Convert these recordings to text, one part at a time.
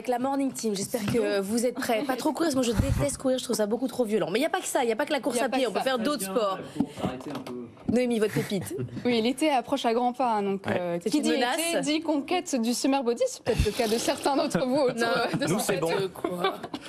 Avec la Morning Team, j'espère que vous êtes prêts. Pas trop courir, parce que moi je déteste courir, je trouve ça beaucoup trop violent. Mais il n'y a pas que ça, il n'y a pas que la course à pied, on peut faire d'autres sports. Noémie, votre pépite. Oui, l'été approche à grands pas, hein, donc qui dit menace. été dit conquête du summer body, c'est peut-être le cas de certains d'entre vous autour de Nous, cette c'est bon.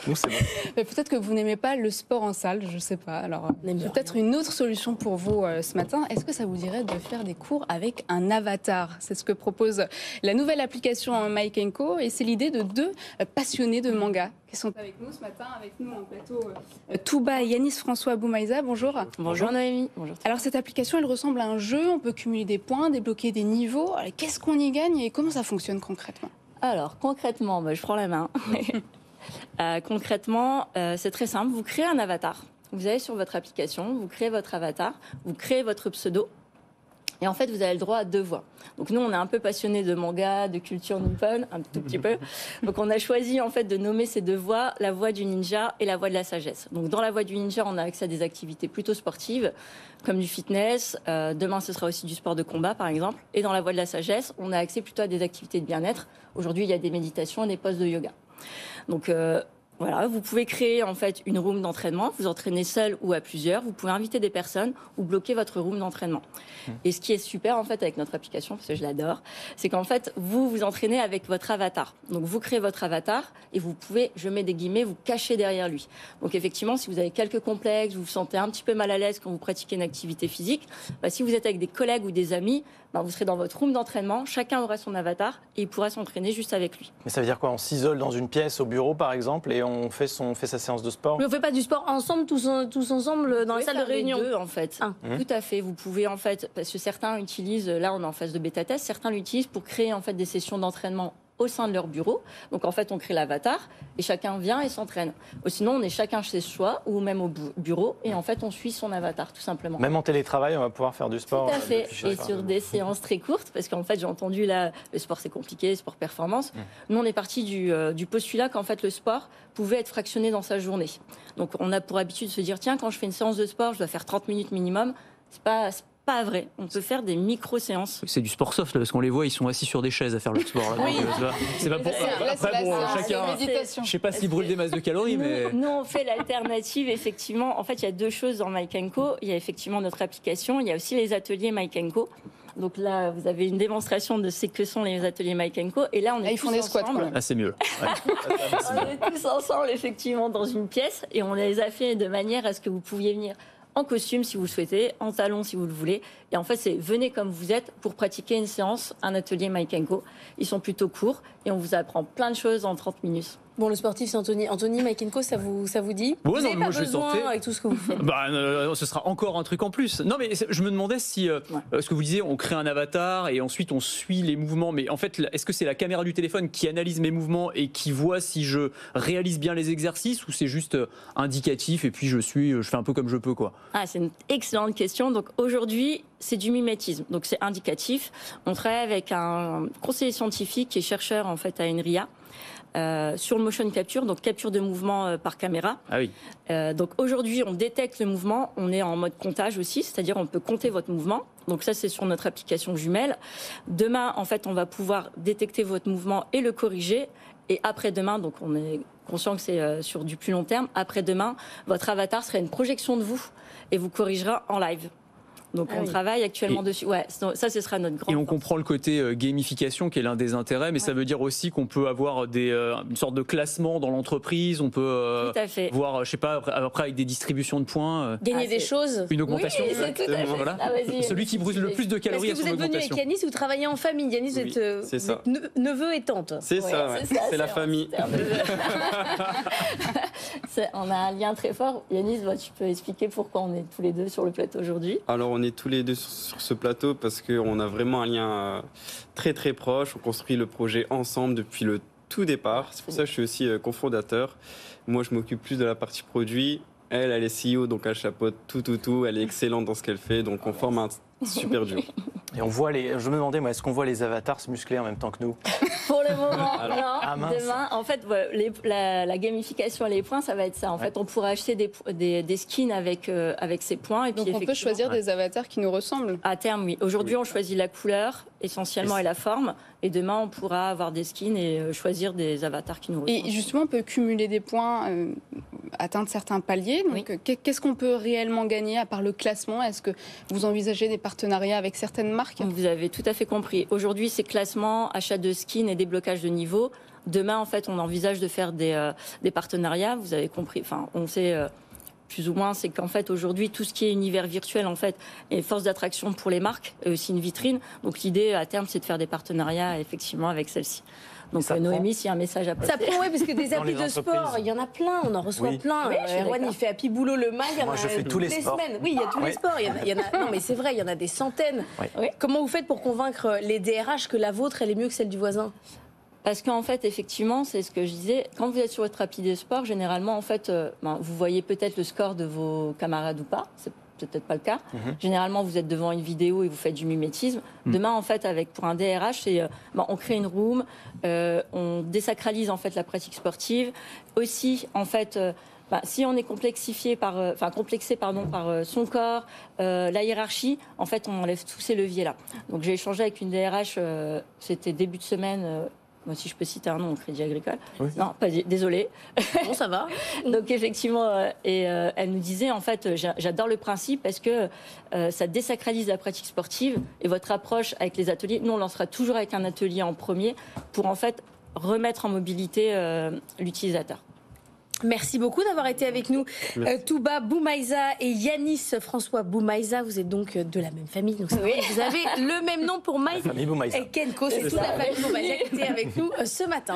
Nous, c'est bon. Mais peut-être que vous n'aimez pas le sport en salle, je ne sais pas. Alors, peut-être une autre solution pour vous ce matin. Est-ce que ça vous dirait de faire des cours avec un avatar? C'est ce que propose la nouvelle application Mike & Co. Et c'est l'idée de deux passionnés de manga qui sont avec nous ce matin, avec nous en plateau. Touba et Yanis François Boumaïza, bonjour. Bonjour Noémie. Bonjour. Alors cette application, elle ressemble à un jeu, on peut cumuler des points, débloquer des niveaux. Qu'est-ce qu'on y gagne et comment ça fonctionne concrètement? Alors concrètement, je prends la main. Concrètement, c'est très simple, vous créez un avatar. Vous allez sur votre application, vous créez votre avatar, vous créez votre pseudo. Et en fait, vous avez le droit à 2 voix. Donc nous, on est un peu passionnés de manga, de culture nippone, un tout petit peu. Donc on a choisi en fait de nommer ces 2 voix, la voix du ninja et la voix de la sagesse. Donc dans la voix du ninja, on a accès à des activités plutôt sportives, comme du fitness. Demain, ce sera aussi du sport de combat, par exemple. Et dans la voix de la sagesse, on a accès plutôt à des activités de bien-être. Aujourd'hui, il y a des méditations et des poses de yoga. Donc voilà, vous pouvez créer en fait une room d'entraînement, vous entraînez seul ou à plusieurs, vous pouvez inviter des personnes ou bloquer votre room d'entraînement. Et ce qui est super en fait avec notre application, parce que je l'adore, c'est qu'en fait vous vous entraînez avec votre avatar. Donc vous créez votre avatar et vous pouvez, je mets des guillemets, vous cacher derrière lui. Donc effectivement, si vous avez quelques complexes, vous vous sentez un petit peu mal à l'aise quand vous pratiquez une activité physique, si vous êtes avec des collègues ou des amis, vous serez dans votre room d'entraînement, chacun aura son avatar et il pourra s'entraîner juste avec lui. Mais ça veut dire quoi? On s'isole dans une pièce au bureau, par exemple, et on fait sa séance de sport? Mais on fait pas du sport ensemble, tous ensemble dans la salle de réunion? Deux, en fait. Tout à fait. Vous pouvez en fait, parce que certains utilisent, là on est en phase de bêta test, certains l'utilisent pour créer en fait des sessions d'entraînement au sein de leur bureau. Donc en fait, on crée l'avatar et chacun vient et s'entraîne. Ou sinon, on est chacun chez soi ou même au bureau et en fait, on suit son avatar tout simplement. Même en télétravail, on va pouvoir faire du sport. Tout à fait. Et sur des séances très courtes, parce qu'en fait, j'ai entendu là, le sport c'est compliqué, le sport performance. Nous, on est parti du postulat qu'en fait, le sport pouvait être fractionné dans sa journée. Donc on a pour habitude de se dire, tiens, quand je fais une séance de sport, je dois faire 30 minutes minimum. C'est pas vrai. On peut faire des micro-séances. C'est du sport soft, là, parce qu'on les voit, ils sont assis sur des chaises à faire le sport. Là, oui. C'est pas pour... Après, bon, chacun... Je sais pas s'ils brûlent des masses de calories, mais... Nous, on fait l'alternative, effectivement. En fait, il y a 2 choses dans Mike & Co. Il y a effectivement notre application, il y a aussi les ateliers Mike & Co. Donc là, vous avez une démonstration de ce que sont les ateliers Mike & Co. Et là, on est tous ensemble. Ah, c'est mieux. Ouais. On est tous ensemble, effectivement, dans une pièce. Et on les a fait de manière à ce que vous pouviez venir en costume si vous le souhaitez, en talons si vous le voulez. Et en fait, c'est venez comme vous êtes pour pratiquer une séance, un atelier Mike & Co. Ils sont plutôt courts et on vous apprend plein de choses en 30 minutes. Bon, le sportif, c'est Anthony. Anthony, Mike & Co, ça vous dit? Ouais, vous n'avez pas besoin sentais... avec tout ce que vous faites? Ce sera encore un truc en plus. Non, mais je me demandais si, ce que vous disiez, on crée un avatar et ensuite on suit les mouvements. Mais en fait, est-ce que c'est la caméra du téléphone qui analyse mes mouvements et qui voit si je réalise bien les exercices ou c'est juste indicatif et puis je fais un peu comme je peux, quoi? C'est une excellente question. Donc aujourd'hui, c'est du mimétisme. Donc c'est indicatif. On travaille avec un conseiller scientifique qui est chercheur en fait à INRIA. Sur le motion capture, donc capture de mouvement par caméra. Ah oui. Donc aujourd'hui, on détecte le mouvement, on est en mode comptage aussi, c'est-à-dire on peut compter votre mouvement. Donc ça, c'est sur notre application jumelle. Demain, en fait, on va pouvoir détecter votre mouvement et le corriger. Et après-demain, donc on est conscient que c'est sur du plus long terme, après-demain, votre avatar sera une projection de vous et vous corrigera en live. Donc on travaille actuellement dessus. Ouais, ça, ce sera notre grand. Et on comprend le côté gamification qui est l'un des intérêts, mais ça veut dire aussi qu'on peut avoir une sorte de classement dans l'entreprise. On peut voir, je sais pas, après avec des distributions de points. Gagner des choses. Une augmentation. Oui, c'est tout à fait. Voilà. Celui qui brûle le plus de calories à son augmentation. Vous êtes venu avec Yanis, vous travaillez en famille. Yanis, vous êtes neveu et tante. C'est ça, c'est la famille. On a un lien très fort. Yanis, tu peux expliquer pourquoi on est tous les deux sur le plateau aujourd'hui? Alors, on est tous les deux sur ce plateau parce qu'on a vraiment un lien très très proche. On construit le projet ensemble depuis le tout départ. C'est pour ça que je suis aussi cofondateur. Moi, je m'occupe plus de la partie produit. Elle est CEO, donc elle chapeaute tout. Elle est excellente dans ce qu'elle fait, donc on forme un super duo. Et on voit je me demandais, moi, est-ce qu'on voit les avatars se muscler en même temps que nous? Pour le moment, non. Ah, Demain, en fait, la gamification et les points, ça va être ça. En fait, on pourra acheter des skins avec ces points. Et donc puis, on peut choisir des avatars qui nous ressemblent. À terme, oui. Aujourd'hui, on choisit la couleur essentiellement et la forme. Et demain, on pourra avoir des skins et choisir des avatars qui nous ressemblent. Et justement, on peut cumuler des points, atteindre certains paliers. Donc, oui. Qu'est-ce qu'on peut réellement gagner à part le classement? Est-ce que vous envisagez des partenariats avec certaines marques? Vous avez tout à fait compris. Aujourd'hui, c'est classement, achat de skins et déblocage de niveau. Demain, en fait, on envisage de faire des partenariats. Vous avez compris. Enfin, on sait plus ou moins, c'est qu'en fait, aujourd'hui, tout ce qui est univers virtuel, en fait, est force d'attraction pour les marques et aussi une vitrine. Donc, l'idée, à terme, c'est de faire des partenariats, effectivement, avec celle-ci. Donc, Noémie, s'il y a un message à passer. Ça prend, oui, parce que des applis de sport, il y en a plein, on en reçoit plein. Erwan, il fait Happy Boulot le mag, il y en a je fais tous les sports. semaines. Oui, il y a tous les sports. Il y en a, non, mais c'est vrai, il y en a des centaines. Oui. Comment vous faites pour convaincre les DRH que la vôtre, elle est mieux que celle du voisin? Parce qu'en fait, effectivement, c'est ce que je disais, quand vous êtes sur votre appli de sport, généralement, en fait, vous voyez peut-être le score de vos camarades ou pas. C'est peut-être pas le cas. Généralement, vous êtes devant une vidéo et vous faites du mimétisme. Demain, en fait, pour un DRH, on crée une room, on désacralise en fait la pratique sportive. Aussi, en fait, si on est complexé par son corps, la hiérarchie, en fait, on enlève tous ces leviers-là. Donc, j'ai échangé avec une DRH, c'était début de semaine. Moi, si je peux citer un nom, au Crédit Agricole. Oui. Non, désolée. Bon, ça va. Donc, effectivement, elle nous disait, en fait, j'adore le principe parce que ça désacralise la pratique sportive et votre approche avec les ateliers. Nous, on lancera toujours avec un atelier en premier pour, en fait, remettre en mobilité l'utilisateur. Merci beaucoup d'avoir été avec nous. Touba Boumaïza et Yanis François Boumaïza, vous êtes donc de la même famille. Donc oui. Vous avez le même nom pour Maïs et Kenko. C'est toute la famille Boumaïza qui était avec nous ce matin.